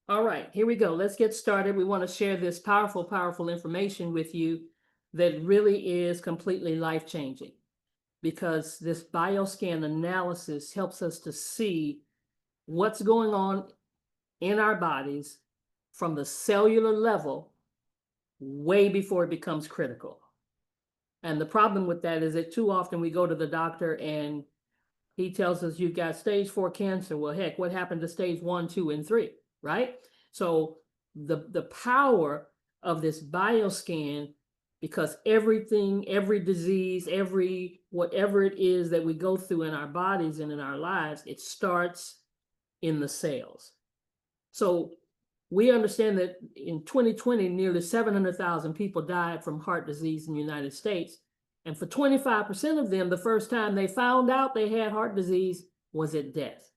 All right, here we go. Let's get started. We want to share this powerful, powerful information with you that really is completely life changing because this bioscan analysis helps us to see what's going on in our bodies from the cellular level way before it becomes critical. And the problem with that is that too often we go to the doctor and he tells us you've got stage 4 cancer. Well, heck, what happened to stage 1, 2, and 3, right? So the power of this bioscan, because everything, every disease, every whatever it is that we go through in our bodies and in our lives, it starts in the cells. So we understand that in 2020, nearly 700,000 people died from heart disease in the United States. And for 25% of them, the first time they found out they had heart disease was at death.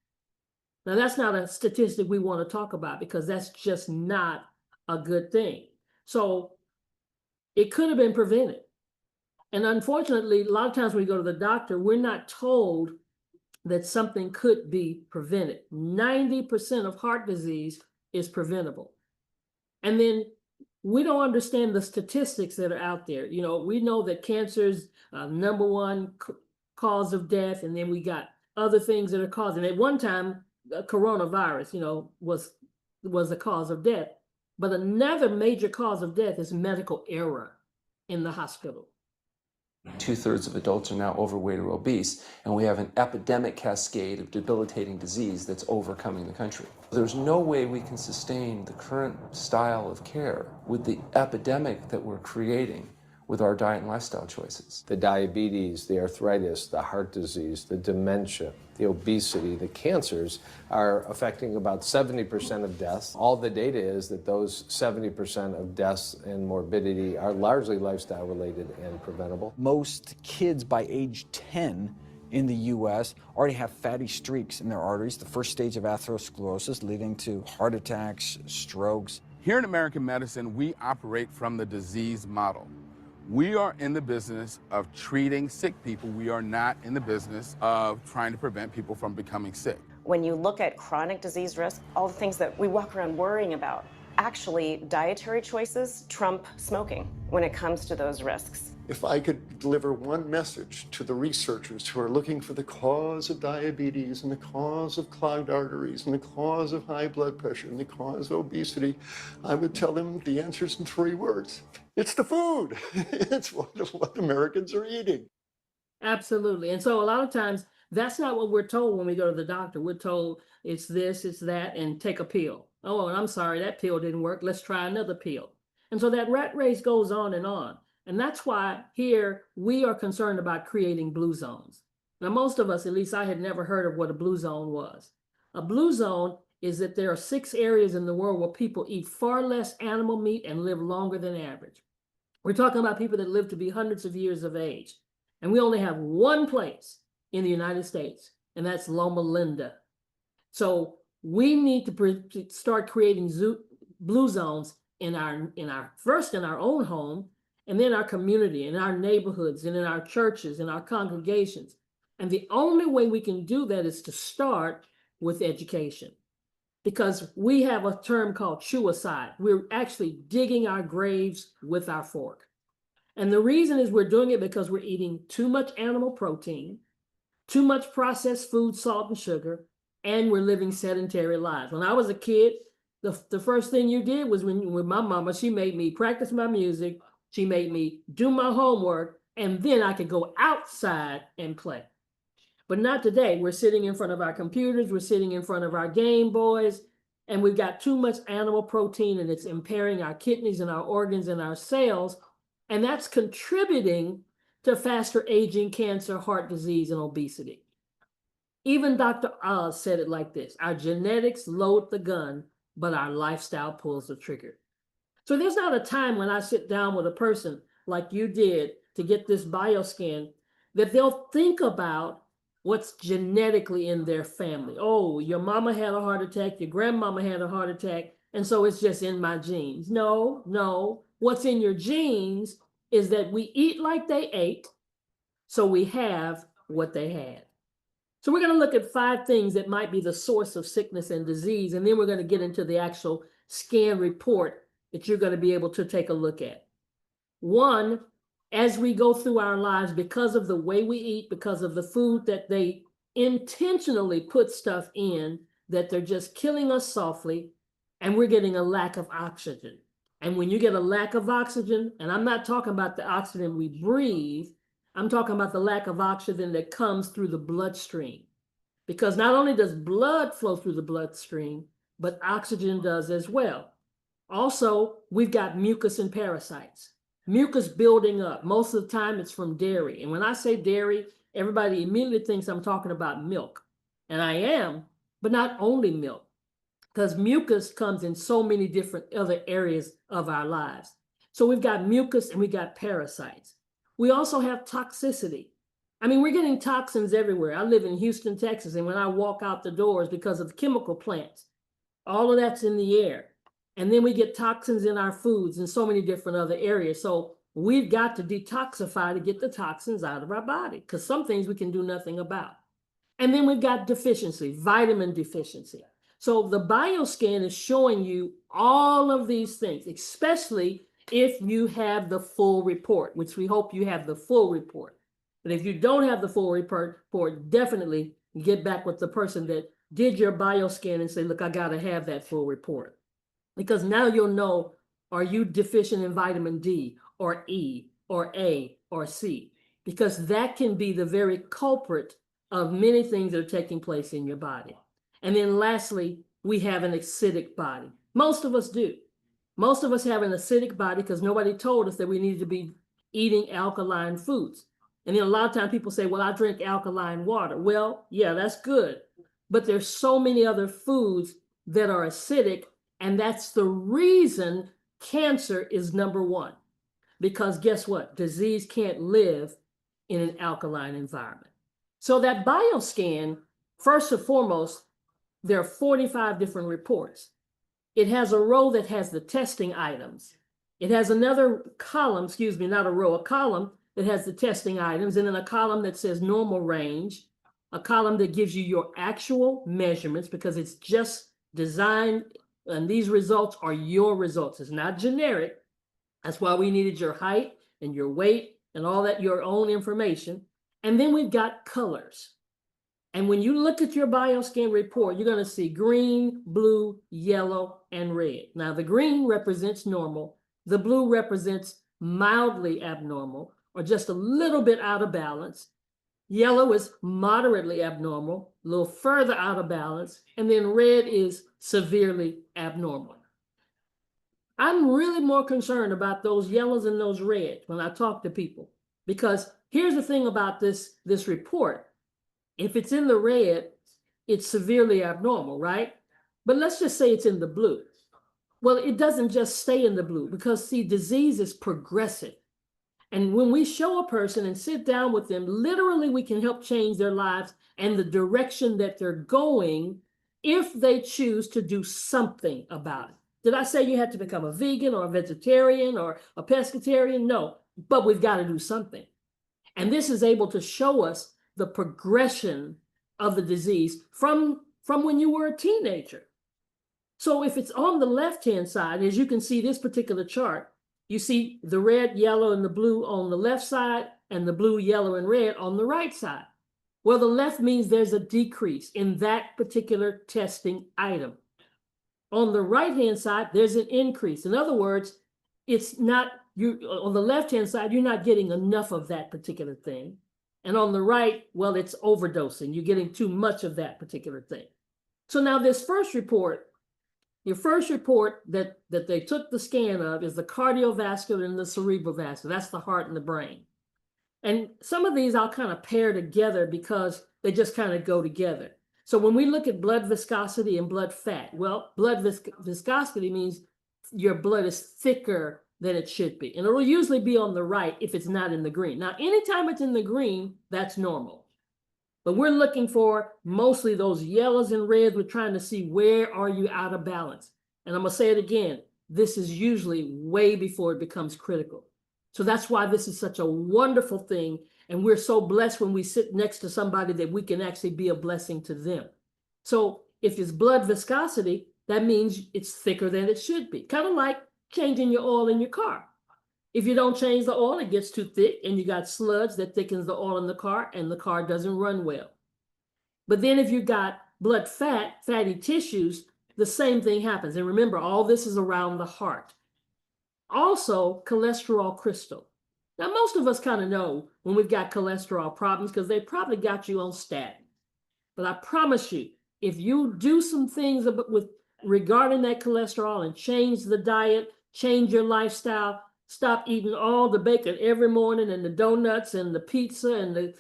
Now, that's not a statistic we want to talk about because that's just not a good thing. So it could have been prevented. And unfortunately, a lot of times when we go to the doctor, we're not told that something could be prevented. 90% of heart disease is preventable. And then we don't understand the statistics that are out there. You know, we know that cancer is number one cause of death, and then we got other things that are causing. At one time, coronavirus, was the cause of death. But another major cause of death is medical error in the hospital. 2/3 of adults are now overweight or obese, and we have an epidemic cascade of debilitating disease that's overcoming the country. There's no way we can sustain the current style of care with the epidemic that we're creating with our diet and lifestyle choices. The diabetes, the arthritis, the heart disease, the dementia, the obesity, the cancers are affecting about 70% of deaths. All the data is that those 70% of deaths and morbidity are largely lifestyle related and preventable. Most kids by age 10 in the U.S. already have fatty streaks in their arteries, the first stage of atherosclerosis leading to heart attacks, strokes. Here in American medicine, we operate from the disease model. We are in the business of treating sick people. We are not in the business of trying to prevent people from becoming sick. When you look at chronic disease risk, all the things that we walk around worrying about, actually dietary choices trump smoking when it comes to those risks. If I could deliver one message to the researchers who are looking for the cause of diabetes and the cause of clogged arteries and the cause of high blood pressure and the cause of obesity, I would tell them the answer's in 3 words. It's the food. It's what Americans are eating. Absolutely. And so a lot of times that's not what we're told when we go to the doctor. We're told it's this, it's that, and take a pill. Oh, and I'm sorry, that pill didn't work. Let's try another pill. And so that rat race goes on and on. And that's why here we are concerned about creating blue zones. Now, most of us, at least I had never heard of what a blue zone was. A blue zone is that there are 6 areas in the world where people eat far less animal meat and live longer than average. We're talking about people that live to be hundreds of years of age. And we only have one place in the United States, and that's Loma Linda. So we need to start creating blue zones in our own home, and then our community, in our neighborhoods, and in our churches, and our congregations. And the only way we can do that is to start with education. Because we have a term called suicide. We're actually digging our graves with our fork. And the reason is we're doing it because we're eating too much animal protein, too much processed food, salt, and sugar, and we're living sedentary lives. When I was a kid, the first thing you did was when my mama, she made me practice my music, she made me do my homework, and then I could go outside and play. But not today. We're sitting in front of our computers, we're sitting in front of our Game Boys, and we've got too much animal protein, and it's impairing our kidneys and our organs and our cells, and that's contributing to faster aging, cancer, heart disease, and obesity. Even Dr. Oz said it like this: our genetics load the gun, but our lifestyle pulls the trigger. So there's not a time when I sit down with a person like you did to get this bioscan that they'll think about what's genetically in their family. Oh, your mama had a heart attack, your grandmama had a heart attack, and so it's just in my genes. No. What's in your genes is that we eat like they ate, so we have what they had. So we're going to look at 5 things that might be the source of sickness and disease, and then we're going to get into the actual scan report that you're going to be able to take a look at. 1, as we go through our lives, because of the way we eat, because of the food that they intentionally put stuff in, that they're just killing us softly, and we're getting a lack of oxygen. And when you get a lack of oxygen, and I'm not talking about the oxygen we breathe, I'm talking about the lack of oxygen that comes through the bloodstream. Because not only does blood flow through the bloodstream, but oxygen does as well. Also, we've got mucus and parasites. Mucus building up. Most of the time it's from dairy. And when I say dairy, everybody immediately thinks I'm talking about milk. And I am, but not only milk. Because mucus comes in so many different other areas of our lives. So we've got mucus and we got parasites. We also have toxicity. I mean, we're getting toxins everywhere. I live in Houston, Texas, and when I walk out the doors because of the chemical plants, all of that's in the air. And then we get toxins in our foods and so many different other areas. So we've got to detoxify to get the toxins out of our body, because some things we can do nothing about. And then we've got deficiency, vitamin deficiency. So the bioscan is showing you all of these things, especially if you have the full report, which we hope you have the full report. But if you don't have the full report, definitely get back with the person that did your bioscan and say, look, I got to have that full report. Because now you'll know, are you deficient in vitamin D or E or A or C? Because that can be the very culprit of many things that are taking place in your body. And then lastly, we have an acidic body. Most of us do. Most of us have an acidic body because nobody told us that we needed to be eating alkaline foods. And then a lot of times people say, well, I drink alkaline water. Well, yeah, that's good. But there's so many other foods that are acidic. And that's the reason cancer is number 1. Because guess what? Disease can't live in an alkaline environment. So that bioscan, first and foremost, there are 45 different reports. It has a row that has the testing items. It has another column, excuse me, not a row, a column that has the testing items, and then a column that says normal range, a column that gives you your actual measurements, because it's just designed, and these results are your results. It's not generic. That's why we needed your height and your weight and all that, your own information. And then we've got colors. And when you look at your bioscan report, you're going to see green, blue, yellow, and red. Now, the green represents normal. The blue represents mildly abnormal or just a little bit out of balance. Yellow is moderately abnormal, a little further out of balance. And then red is severely abnormal. I'm really more concerned about those yellows and those reds when I talk to people, because here's the thing about this report. If it's in the red, it's severely abnormal, right? But let's just say it's in the blue. Well, it doesn't just stay in the blue, because see, disease is progressive. And when we show a person and sit down with them, literally we can help change their lives and the direction that they're going if they choose to do something about it. Did I say you had to become a vegan or a vegetarian or a pescatarian? No, but we've got to do something. And this is able to show us the progression of the disease from when you were a teenager. So if it's on the left-hand side, as you can see this particular chart, you see the red, yellow, and the blue on the left side and the blue, yellow, and red on the right side. Well, the left means there's a decrease in that particular testing item. On the right-hand side, there's an increase. In other words, it's not, on the left-hand side, you're not getting enough of that particular thing. And on the right, well, it's overdosing. You're getting too much of that particular thing. So now this first report, your first report that they took the scan of is the cardiovascular and the cerebral vascular. That's the heart and the brain. And some of these I'll kind of pair together because they just kind of go together. So when we look at blood viscosity and blood fat, well, blood viscosity means your blood is thicker than it should be. And it will usually be on the right if it's not in the green. Now, anytime it's in the green, that's normal. But we're looking for mostly those yellows and reds. We're trying to see where are you out of balance. And I'm going to say it again. This is usually way before it becomes critical. So that's why this is such a wonderful thing. And we're so blessed when we sit next to somebody that we can actually be a blessing to them. So if it's blood viscosity, that means it's thicker than it should be. Kind of like changing your oil in your car. If you don't change the oil, it gets too thick and you got sludge that thickens the oil in the car and the car doesn't run well. But then if you got blood fat, fatty tissues, the same thing happens. And remember, all this is around the heart. Also, cholesterol crystal. Now, most of us kind of know when we've got cholesterol problems because they probably got you on statin. But I promise you, if you do some things regarding that cholesterol and change the diet, change your lifestyle, stop eating all the bacon every morning and the donuts and the pizza and the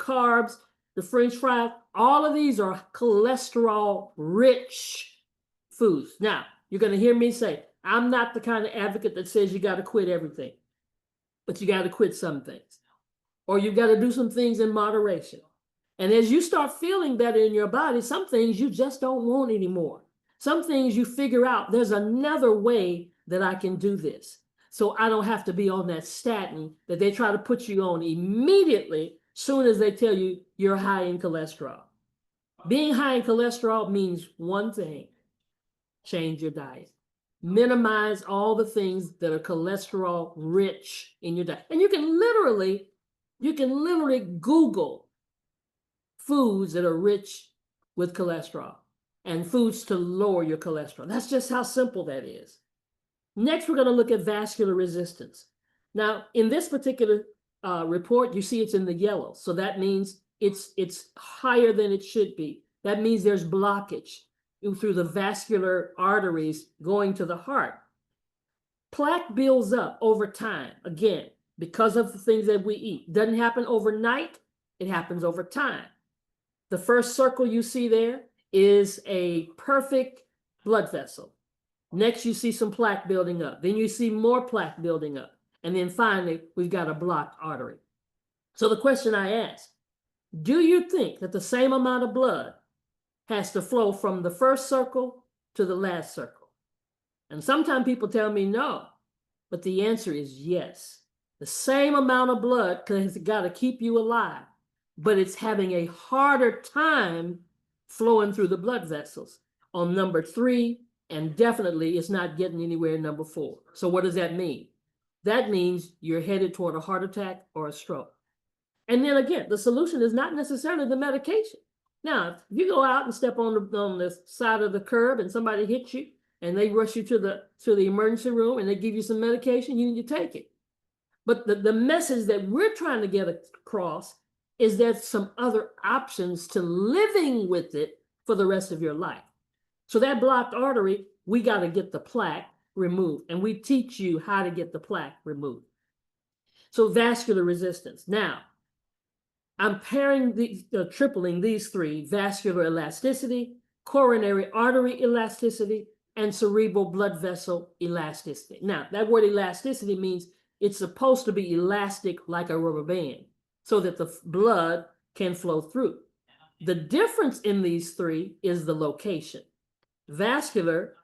carbs, the French fries, all of these are cholesterol rich foods. Now, you're going to hear me say, I'm not the kind of advocate that says you got to quit everything, but you got to quit some things, or you got to do some things in moderation. And as you start feeling better in your body, some things you just don't want anymore. Some things you figure out, there's another way that I can do this. So I don't have to be on that statin that they try to put you on immediately soon as they tell you you're high in cholesterol. Being high in cholesterol means one thing: change your diet. Minimize all the things that are cholesterol rich in your diet. And you can literally Google foods that are rich with cholesterol and foods to lower your cholesterol. That's just how simple that is. Next, we're going to look at vascular resistance. Now, in this particular report, you see it's in the yellow. So that means it's higher than it should be. That means there's blockage through the vascular arteries going to the heart. Plaque builds up over time, again, because of the things that we eat. Doesn't happen overnight, it happens over time. The first circle you see there is a perfect blood vessel. Next, you see some plaque building up. Then you see more plaque building up. And then finally, we've got a blocked artery. So the question I ask, do you think that the same amount of blood has to flow from the first circle to the last circle? And sometimes people tell me no, but the answer is yes. The same amount of blood has got to keep you alive, but it's having a harder time flowing through the blood vessels on number 3, and definitely it's not getting anywhere in number 4. So what does that mean? That means you're headed toward a heart attack or a stroke. And then again, the solution is not necessarily the medication. Now, if you go out and step on the side of the curb and somebody hits you and they rush you to the emergency room and they give you some medication, you need to take it. But the message that we're trying to get across is there's some other options to living with it for the rest of your life. So that blocked artery, we got to get the plaque removed, and we teach you how to get the plaque removed. So vascular resistance. Now, I'm tripling these 3: vascular elasticity, coronary artery elasticity, and cerebral blood vessel elasticity. Now, that word elasticity means it's supposed to be elastic like a rubber band so that the blood can flow through. The difference in these 3 is the location. Vascular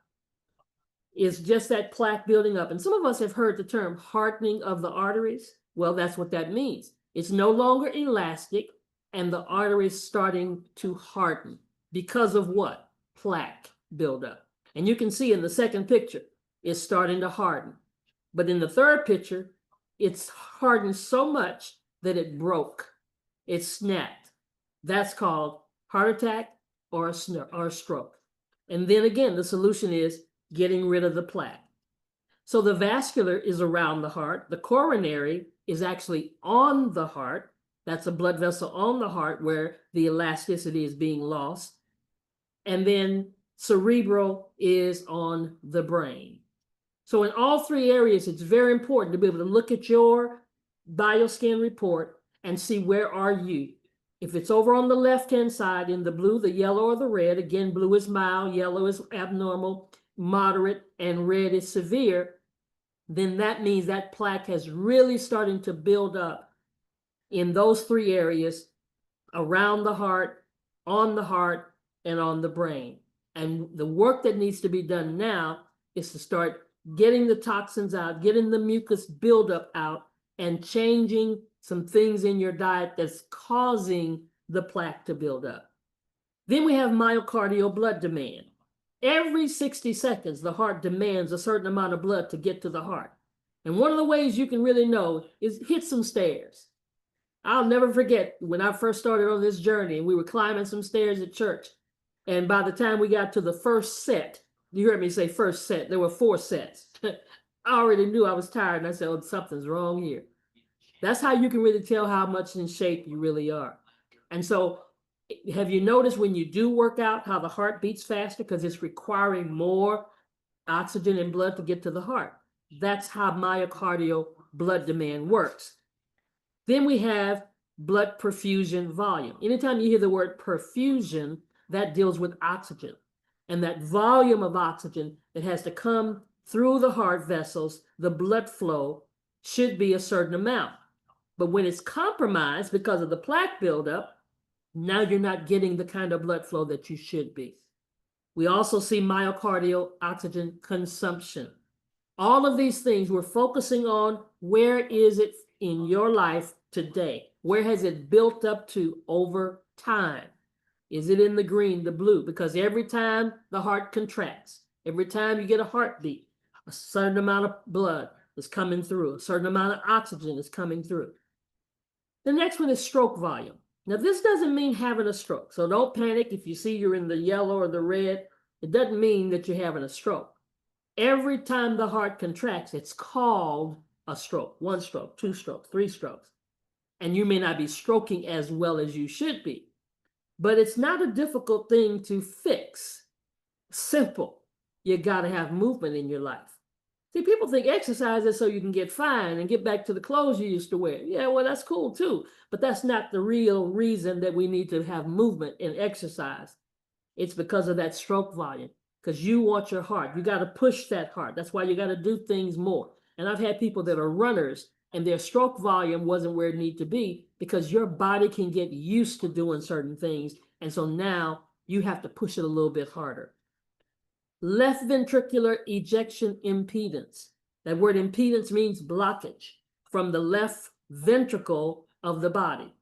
is just that plaque building up. And some of us have heard the term hardening of the arteries. Well, that's what that means. It's no longer elastic, and the artery is starting to harden because of what? Plaque buildup. And you can see in the second picture, it's starting to harden. But in the third picture, it's hardened so much that it broke. It snapped. That's called heart attack or a stroke. And then again, the solution is getting rid of the plaque. So the vascular is around the heart. The coronary is actually on the heart. That's a blood vessel on the heart where the elasticity is being lost. And then cerebral is on the brain. So in all 3 areas, it's very important to be able to look at your bioscan report and see where are you. If it's over on the left-hand side in the blue, the yellow, or the red, again, blue is mild, yellow is abnormal, moderate, and red is severe, then that means that plaque has really starting to build up in those 3 areas around the heart, on the heart, and on the brain. And the work that needs to be done now is to start getting the toxins out, getting the mucus buildup out, and changing some things in your diet that's causing the plaque to build up. Then we have myocardial blood demand. Every 60 seconds, the heart demands a certain amount of blood to get to the heart. And one of the ways you can really know is hit some stairs. I'll never forget when I first started on this journey and we were climbing some stairs at church. And by the time we got to the first set, you heard me say first set, there were 4 sets. I already knew I was tired and I said, oh, something's wrong here. That's how you can really tell how much in shape you really are. And so have you noticed when you do work out how the heart beats faster because it's requiring more oxygen and blood to get to the heart? That's how myocardial blood demand works. Then we have blood perfusion volume. Anytime you hear the word perfusion, that deals with oxygen. And that volume of oxygen that has to come through the heart vessels, the blood flow, should be a certain amount. But when it's compromised because of the plaque buildup, now you're not getting the kind of blood flow that you should be. We also see myocardial oxygen consumption. All of these things we're focusing on, where is it in your life today? Where has it built up to over time? Is it in the green, the blue? Because every time the heart contracts, every time you get a heartbeat, a certain amount of blood is coming through, a certain amount of oxygen is coming through. The next one is stroke volume. Now, this doesn't mean having a stroke. So don't panic if you see you're in the yellow or the red. It doesn't mean that you're having a stroke. Every time the heart contracts, it's called a stroke. 1 stroke, 2 strokes, 3 strokes. And you may not be stroking as well as you should be. But it's not a difficult thing to fix. Simple. You got to have movement in your life. See, people think exercise is so you can get fine and get back to the clothes you used to wear. Yeah, well, that's cool too. But that's not the real reason that we need to have movement and exercise. It's because of that stroke volume. Because you want your heart. You got to push that heart. That's why you got to do things more. And I've had people that are runners and their stroke volume wasn't where it needed to be because your body can get used to doing certain things. And so now you have to push it a little bit harder. Left ventricular ejection impedance. That word impedance means blockage from the left ventricle of the body.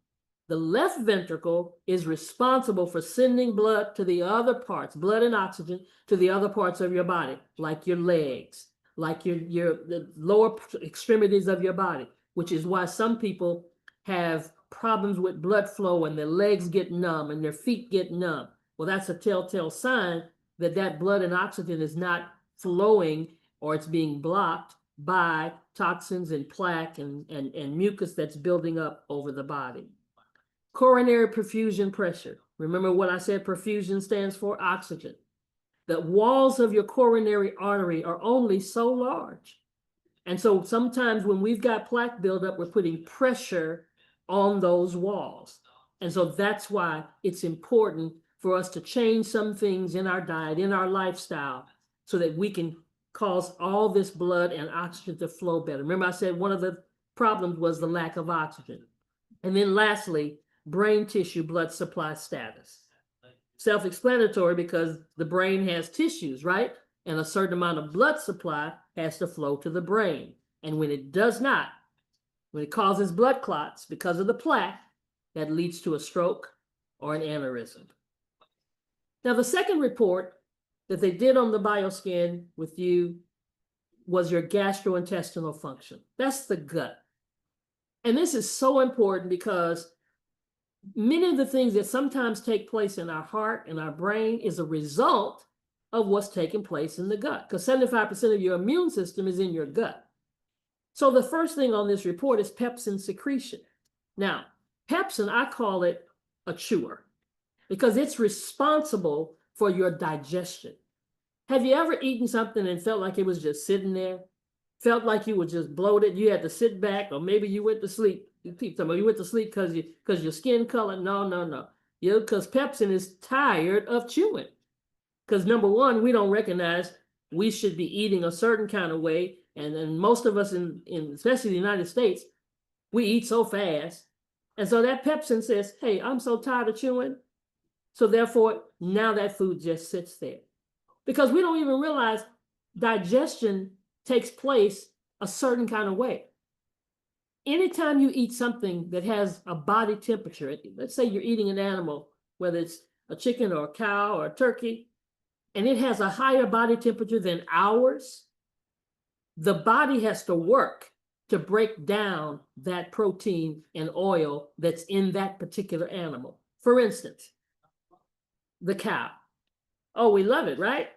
The left ventricle is responsible for sending blood to the other parts, blood and oxygen to the other parts of your body, like your legs, like the lower extremities of your body, which is why some people have problems with blood flow and their legs get numb and their feet get numb. Well, that's a telltale sign that that blood and oxygen is not flowing or it's being blocked by toxins and plaque and mucus that's building up over the body. Coronary perfusion pressure. Remember what I said, perfusion stands for oxygen. The walls of your coronary artery are only so large. And so sometimes when we've got plaque buildup, we're putting pressure on those walls. And so that's why it's important for us to change some things in our diet, in our lifestyle, so that we can cause all this blood and oxygen to flow better. Remember I said one of the problems was the lack of oxygen. And then lastly, brain tissue blood supply status. Self-explanatory because the brain has tissues, right? And a certain amount of blood supply has to flow to the brain. And when it does not, when it causes blood clots because of the plaque, that leads to a stroke or an aneurysm. Now, the second report that they did on the BioScan with you was your gastrointestinal function. That's the gut. And this is so important because many of the things that sometimes take place in our heart and our brain is a result of what's taking place in the gut, because 75% of your immune system is in your gut. So the first thing on this report is pepsin secretion. Now, pepsin, I call it a chewer because it's responsible for your digestion. Have you ever eaten something and felt like it was just sitting there? Felt like you were just bloated, you had to sit back, or maybe you went to sleep. You went to sleep because your skin color. No. Because pepsin is tired of chewing. Because number one, we don't recognize we should be eating a certain kind of way. And most of us in especially the United States, we eat so fast. And so that pepsin says, hey, I'm so tired of chewing. So therefore, now that food just sits there. Because we don't even realize digestion takes place a certain kind of way. anytime you eat something that has a body temperature, let's say you're eating an animal, whether it's a chicken or a cow or a turkey, and it has a higher body temperature than ours, the body has to work to break down that protein and oil that's in that particular animal. For instance, the cow. Oh, we love it, right?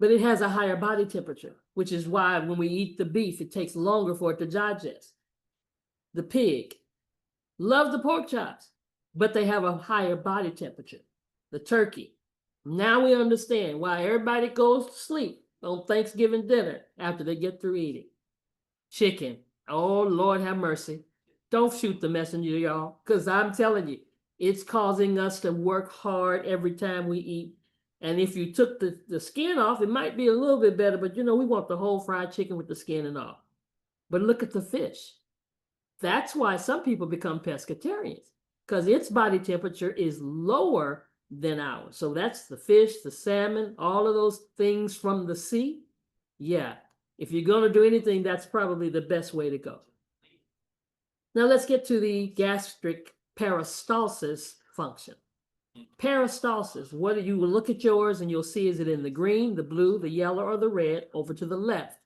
But it has a higher body temperature, which is why when we eat the beef, it takes longer for it to digest. The pig, love the pork chops, but they have a higher body temperature. The turkey. Now we understand why everybody goes to sleep on Thanksgiving dinner after they get through eating. Chicken. Oh, Lord have mercy. Don't shoot the messenger, y'all, because I'm telling you, it's causing us to work hard every time we eat. And if you took the skin off, it might be a little bit better, but you know, we want the whole fried chicken with the skin and all. But look at the fish. That's why some people become pescatarians, because its body temperature is lower than ours. So that's the fish, the salmon, all of those things from the sea. Yeah, if you're going to do anything, that's probably the best way to go. Now let's get to the gastric peristalsis function. Peristalsis, what you will look at yours and you'll see, is it in the green, the blue, the yellow, or the red over to the left?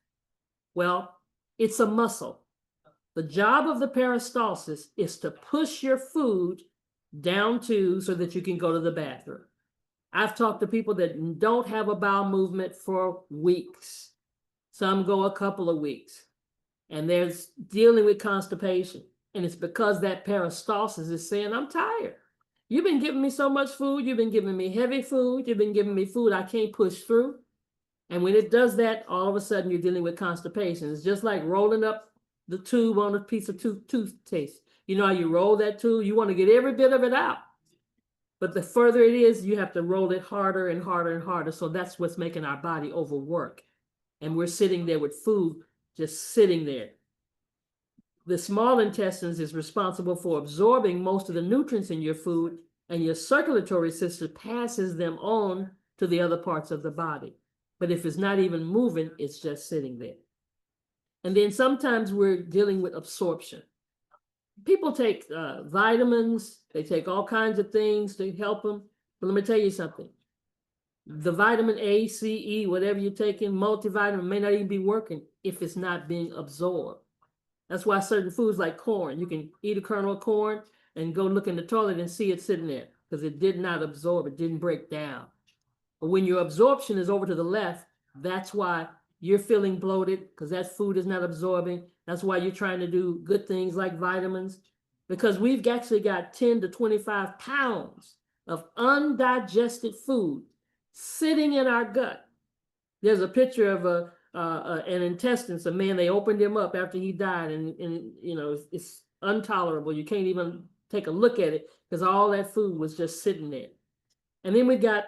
Well, it's a muscle. The job of the peristalsis is to push your food down to so that you can go to the bathroom. I've talked to people that don't have a bowel movement for weeks. Some go a couple of weeks, and they're dealing with constipation. And it's because that peristalsis is saying, I'm tired. You've been giving me so much food. You've been giving me heavy food. You've been giving me food I can't push through. And when it does that, all of a sudden you're dealing with constipation. It's just like rolling up the tube on a piece of toothpaste. You know how you roll that tube? You want to get every bit of it out. But the further it is, you have to roll it harder and harder and harder. So that's what's making our body overwork. And we're sitting there with food just sitting there. The small intestines is responsible for absorbing most of the nutrients in your food, and your circulatory system passes them on to the other parts of the body. But if it's not even moving, it's just sitting there. And then sometimes we're dealing with absorption. People take vitamins, they take all kinds of things to help them. But let me tell you something. The vitamin A, C, E, whatever you're taking, multivitamin, may not even be working if it's not being absorbed. That's why certain foods like corn, you can eat a kernel of corn and go look in the toilet and see it sitting there because it did not absorb, it didn't break down. But when your absorption is over to the left, that's why you're feeling bloated, because that food is not absorbing. That's why you're trying to do good things like vitamins, because we've actually got 10 to 25 pounds of undigested food sitting in our gut. There's a picture of an intestines, a man, they opened him up after he died, and you know, it's intolerable. You can't even take a look at it because all that food was just sitting there. And then we got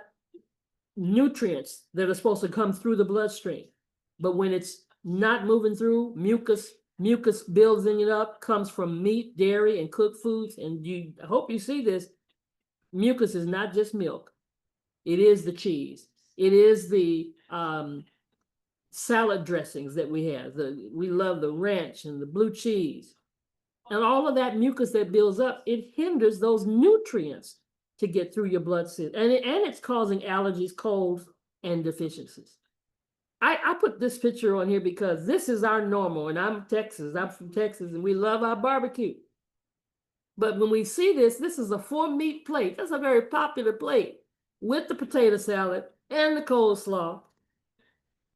nutrients that are supposed to come through the bloodstream. But when it's not moving through, mucus builds it up, comes from meat, dairy, and cooked foods. And I hope you see this. Mucus is not just milk. It is the cheese. It is the salad dressings that we have. We love the ranch and the blue cheese. And all of that mucus that builds up, it hinders those nutrients to get through your blood system. And it's causing allergies, colds, and deficiencies. I put this picture on here because this is our normal, and I'm from Texas, and we love our barbecue. But when we see this is a 4-meat plate. That's a very popular plate with the potato salad and the coleslaw,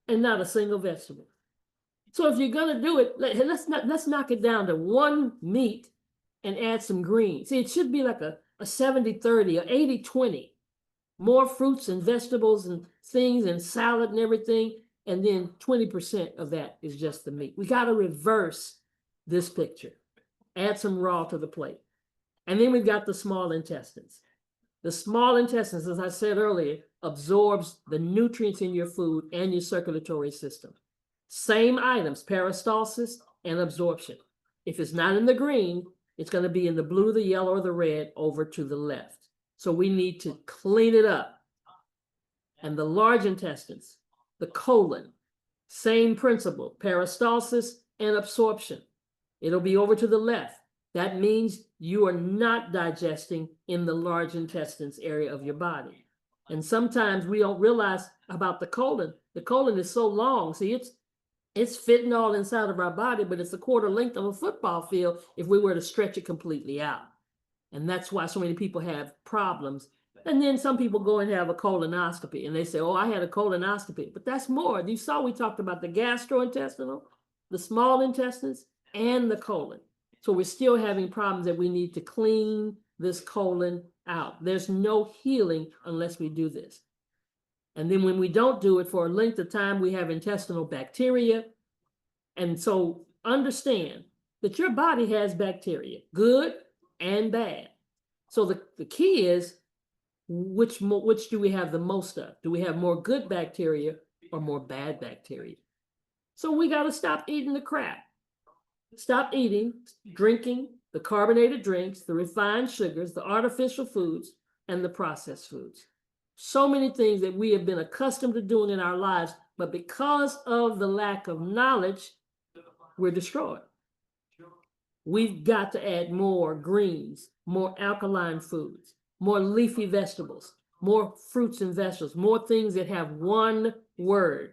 and not a single vegetable. So if you're gonna do it, let's knock it down to 1 meat and add some greens. See, it should be like a 70-30 or 80-20. More fruits and vegetables and things and salad and everything. And then 20% of that is just the meat. We got to reverse this picture. Add some raw to the plate. And then we've got the small intestines. The small intestines, as I said earlier, absorbs the nutrients in your food and your circulatory system. Same items, peristalsis and absorption. If it's not in the green, it's going to be in the blue, the yellow, or the red over to the left. So we need to clean it up. And the large intestines, the colon, same principle, peristalsis and absorption. It'll be over to the left. That means you are not digesting in the large intestines area of your body. And sometimes we don't realize about the colon. The colon is so long. See, it's fitting all inside of our body, but it's a quarter length of a football field if we were to stretch it completely out. And that's why so many people have problems. And then some people go and have a colonoscopy and they say, oh, I had a colonoscopy. But that's more. You saw we talked about the gastrointestinal, the small intestines, and the colon. So we're still having problems that we need to clean this colon out. There's no healing unless we do this. And then when we don't do it for a length of time, we have intestinal bacteria. And so understand that your body has bacteria, good and bad. So the key is, which do we have the most of? Do we have more good bacteria or more bad bacteria? So we got to stop eating the crap. Stop eating, drinking the carbonated drinks, the refined sugars, the artificial foods, and the processed foods. So many things that we have been accustomed to doing in our lives, but because of the lack of knowledge, we're destroyed. We've got to add more greens, more alkaline foods, more leafy vegetables, more fruits and vegetables, more things that have one word.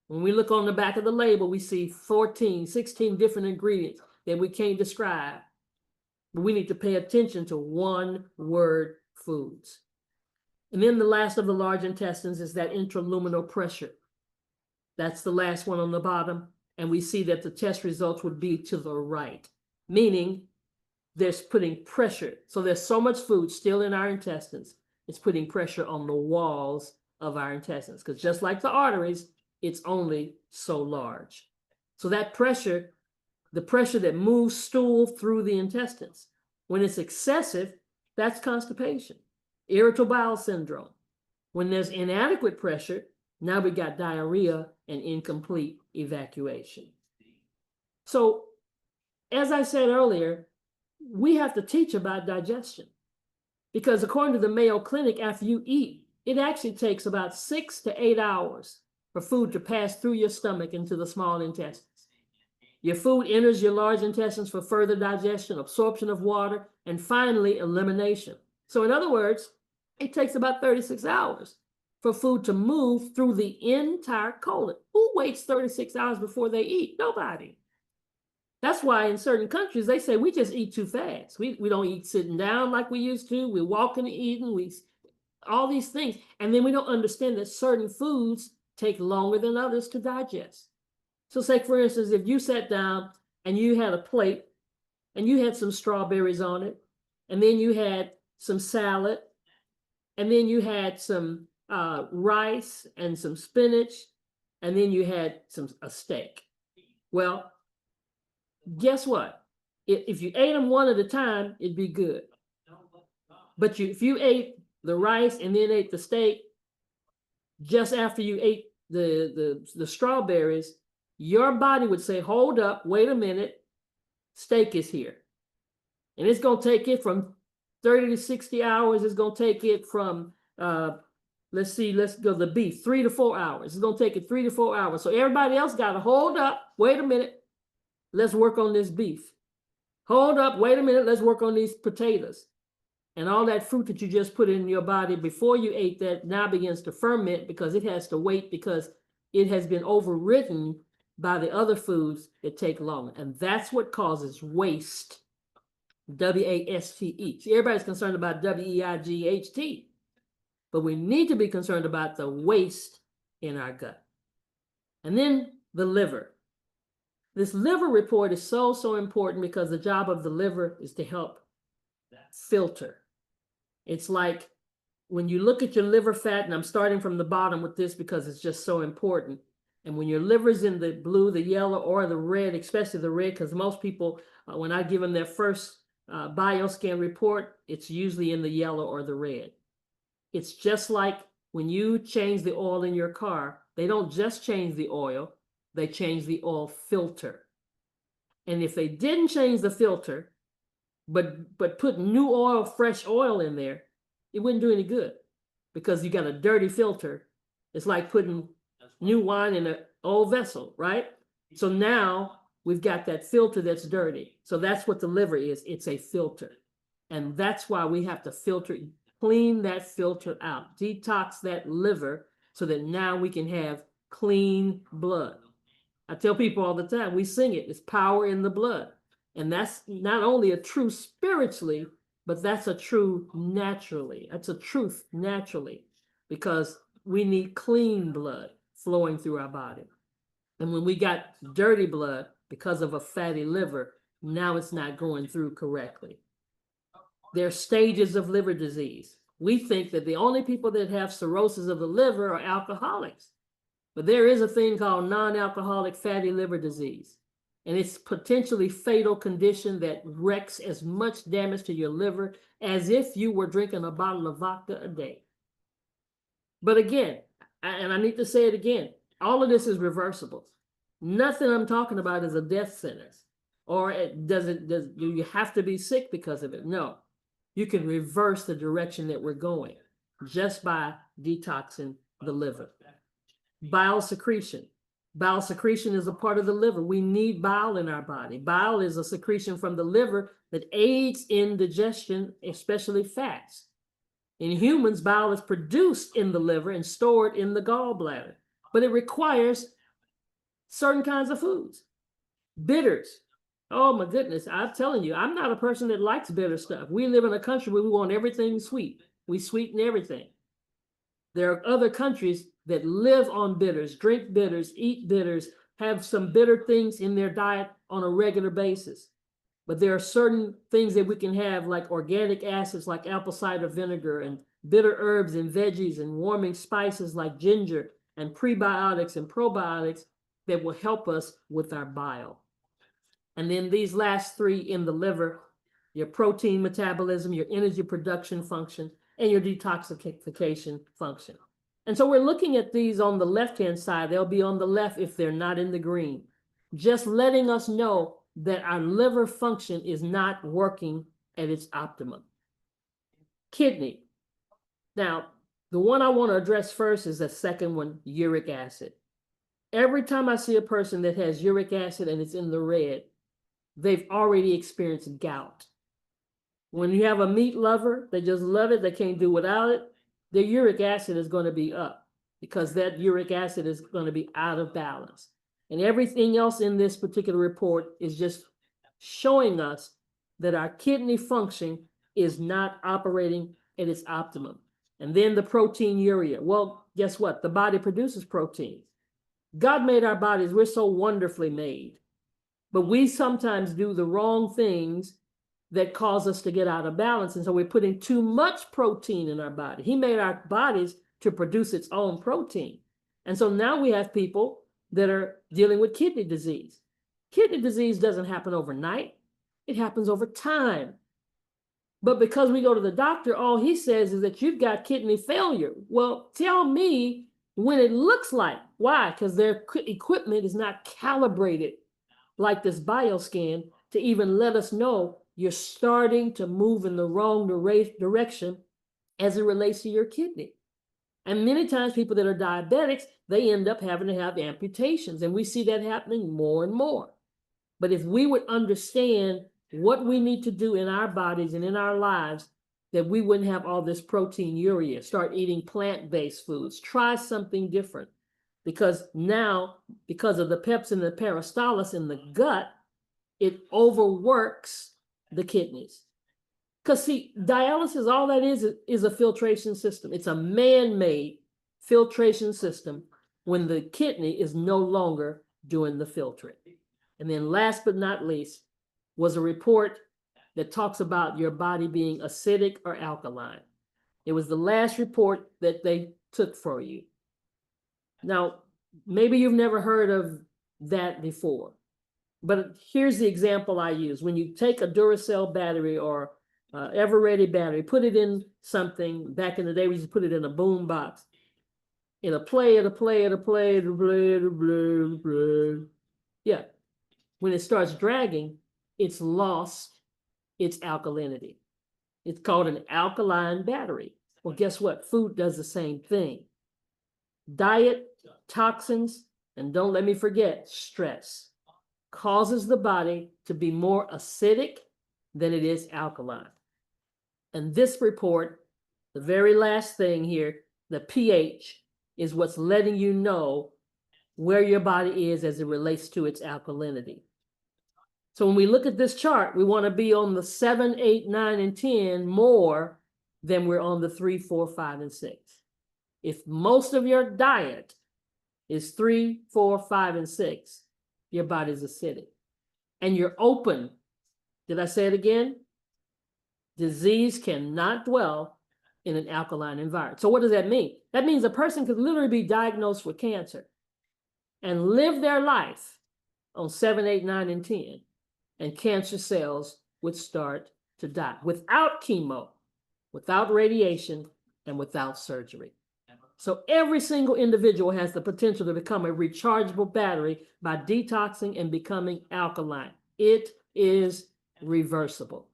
When we look on the back of the label, we see 14, 16 different ingredients that we can't describe. But we need to pay attention to one word foods. And then the last of the large intestines is that intraluminal pressure. That's the last one on the bottom. And we see that the test results would be to the right, meaning there's putting pressure. So there's so much food still in our intestines. It's putting pressure on the walls of our intestines, because just like the arteries, it's only so large. So that pressure, the pressure that moves stool through the intestines, when it's excessive, that's constipation, irritable bowel syndrome. When there's inadequate pressure, now we got diarrhea and incomplete evacuation. So, as I said earlier, we have to teach about digestion, because according to the Mayo Clinic, after you eat, it actually takes about 6 to 8 hours for food to pass through your stomach into the small intestines. Your food enters your large intestines for further digestion, absorption of water, and finally elimination. So in other words, it takes about 36 hours for food to move through the entire colon. Who waits 36 hours before they eat? Nobody. That's why in certain countries, they say we just eat too fast. We don't eat sitting down like we used to. We're walking and eating, all these things. And then we don't understand that certain foods take longer than others to digest. So say, for instance, if you sat down and you had a plate and you had some strawberries on it, and then you had some salad, and then you had some rice and some spinach, and then you had a steak. Well, guess what? If you ate them one at a time, it'd be good. But if you ate the rice and then ate the steak, just after you ate the strawberries, your body would say, hold up, wait a minute, steak is here. And it's going to take it from 30 to 60 hours. It's going to take it from, let's go the beef, 3 to 4 hours. It's going to take it 3 to 4 hours. So everybody else got to hold up, wait a minute, let's work on this beef. Hold up, wait a minute, let's work on these potatoes. And all that fruit that you just put in your body before you ate that now begins to ferment, because it has to wait, because it has been overridden by the other foods that take longer. And that's what causes waste. W-A-S-T-E. See, everybody's concerned about W-E-I-G-H-T. But we need to be concerned about the waste in our gut. And then the liver. This liver report is so important, because the job of the liver is to help filter. It's like when you look at your liver fat, and I'm starting from the bottom with this because it's just so important. And when your liver's in the blue, the yellow, or the red, especially the red, because most people, when I give them their first bioscan report, it's usually in the yellow or the red. It's just like when you change the oil in your car, they don't just change the oil, they change the oil filter. And if they didn't change the filter, but put new oil, fresh oil in there, it wouldn't do any good, because you got a dirty filter. It's like putting new wine in an old vessel, right? So now we've got that filter that's dirty. So that's what the liver is. It's a filter. And that's why we have to filter, clean that filter out, detox that liver so that now we can have clean blood. I tell people all the time, we sing it, it's power in the blood. And that's not only a true spiritually, but that's a true naturally. That's a truth naturally, because we need clean blood flowing through our body. And when we got dirty blood because of a fatty liver, now it's not going through correctly. There are stages of liver disease. We think that the only people that have cirrhosis of the liver are alcoholics. But there is a thing called non-alcoholic fatty liver disease. And it's potentially fatal condition that wreaks as much damage to your liver as if you were drinking a bottle of vodka a day. But again, and I need to say it again, all of this is reversible. Nothing I'm talking about is a death sentence, or do you have to be sick because of it? No, you can reverse the direction that we're going just by detoxing the liver. Bile secretion. Bile secretion is a part of the liver. We need bile in our body. Bile is a secretion from the liver that aids in digestion, especially fats. In humans, bile is produced in the liver and stored in the gallbladder, but it requires certain kinds of foods. Bitters. Oh my goodness, I'm telling you, I'm not a person that likes bitter stuff. We live in a country where we want everything sweet. We sweeten everything. There are other countries that live on bitters, drink bitters, eat bitters, have some bitter things in their diet on a regular basis. But there are certain things that we can have, like organic acids like apple cider vinegar, and bitter herbs and veggies, and warming spices like ginger, and prebiotics and probiotics that will help us with our bile. And then these last three in the liver, your protein metabolism, your energy production function, and your detoxification function. And so we're looking at these on the left-hand side. They'll be on the left if they're not in the green, just letting us know that our liver function is not working at its optimum. Kidney. Now, the one I want to address first is the second one, uric acid. Every time I see a person that has uric acid and it's in the red, they've already experienced gout. When you have a meat lover, they just love it, they can't do without it, their uric acid is going to be up because that uric acid is going to be out of balance. And everything else in this particular report is just showing us that our kidney function is not operating at its optimum. And then the proteinuria. Well, guess what? The body produces proteins. God made our bodies. We're so wonderfully made. But we sometimes do the wrong things that cause us to get out of balance. And so we're putting too much protein in our body. He made our bodies to produce its own protein. And so now we have people that are dealing with kidney disease. Kidney disease doesn't happen overnight. It happens over time. But because we go to the doctor, all he says is that you've got kidney failure. Well, tell me when it looks like. Why? Because their equipment is not calibrated like this bioscan to even let us know you're starting to move in the wrong direction as it relates to your kidney. And many times people that are diabetics, they end up having to have amputations. And we see that happening more and more. But if we would understand what we need to do in our bodies and in our lives, that we wouldn't have all this proteinuria. Start eating plant-based foods. Try something different. Because now, because of the pepsin and the peristalsis in the gut, it overworks the kidneys. Because see, dialysis, all that is a filtration system. It's a man-made filtration system when the kidney is no longer doing the filtering. And then last but not least was a report that talks about your body being acidic or alkaline. It was the last report that they took for you. Now, maybe you've never heard of that before, but here's the example I use. When you take a Duracell battery or Eveready battery, put it in something. Back in the day, we used to put it in a boom box. It'll play. Yeah. When it starts dragging, it's lost its alkalinity. It's called an alkaline battery. Well, guess what? Food does the same thing. Diet, toxins, and don't let me forget, stress. causes the body to be more acidic than it is alkaline. And this report, the very last thing here, the pH is what's letting you know where your body is as it relates to its alkalinity. So when we look at this chart, we want to be on the 7, 8, 9, and 10 more than we're on the 3, 4, 5, and 6. If most of your diet is 3, 4, 5, and 6, your body's acidic. And you're open. Did I say it again? Disease cannot dwell in an alkaline environment. So what does that mean? That means a person could literally be diagnosed with cancer and live their life on 7, 8, 9, and 10, and cancer cells would start to die without chemo, without radiation, and without surgery. So every single individual has the potential to become a rechargeable battery by detoxing and becoming alkaline. It is reversible.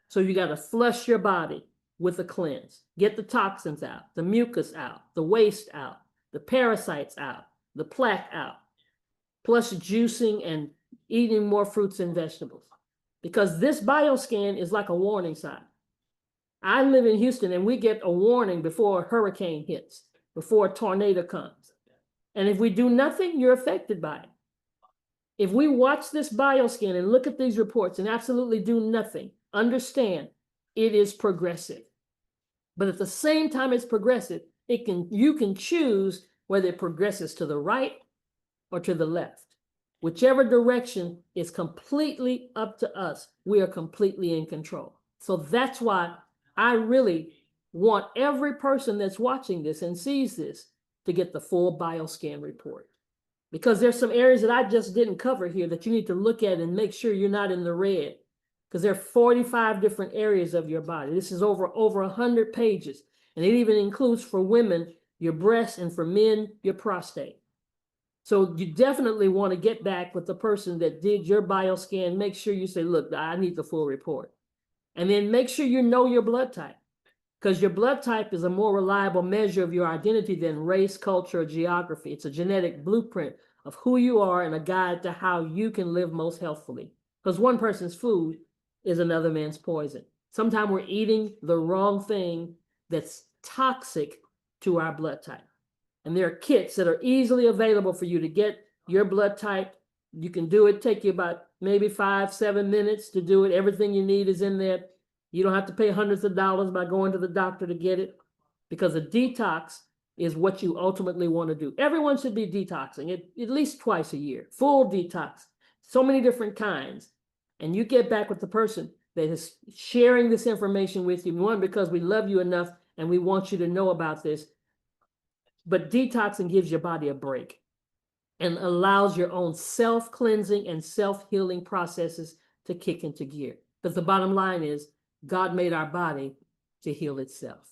So you got to flush your body with a cleanse. Get the toxins out, the mucus out, the waste out, the parasites out, the plaque out, plus juicing and eating more fruits and vegetables. Because this bioscan is like a warning sign. I live in Houston and we get a warning before a hurricane hits, before a tornado comes. And if we do nothing, you're affected by it. If we watch this bioscan and look at these reports and absolutely do nothing, understand it is progressive. But at the same time it's progressive, you can choose whether it progresses to the right or to the left. Whichever direction is completely up to us. We are completely in control. So that's why I really want every person that's watching this and sees this to get the full bioscan report. Because there's some areas that I just didn't cover here that you need to look at and make sure you're not in the red. Because there are 45 different areas of your body. This is over 100 pages. And it even includes for women, your breast, and for men, your prostate. So you definitely want to get back with the person that did your bioscan. Make sure you say, look, I need the full report. And then make sure you know your blood type. Because your blood type is a more reliable measure of your identity than race, culture, or geography. It's a genetic blueprint of who you are and a guide to how you can live most healthfully. Because one person's food is another man's poison. Sometimes we're eating the wrong thing that's toxic to our blood type. And there are kits that are easily available for you to get your blood type. You can do it, take you about maybe 5-7 minutes to do it. Everything you need is in there. You don't have to pay hundreds of dollars by going to the doctor to get it, because a detox is what you ultimately want to do. Everyone should be detoxing at least twice a year, full detox, so many different kinds. And you get back with the person that is sharing this information with you. One, because we love you enough and we want you to know about this. But detoxing gives your body a break and allows your own self-cleansing and self-healing processes to kick into gear. Because the bottom line is, God made our body to heal itself.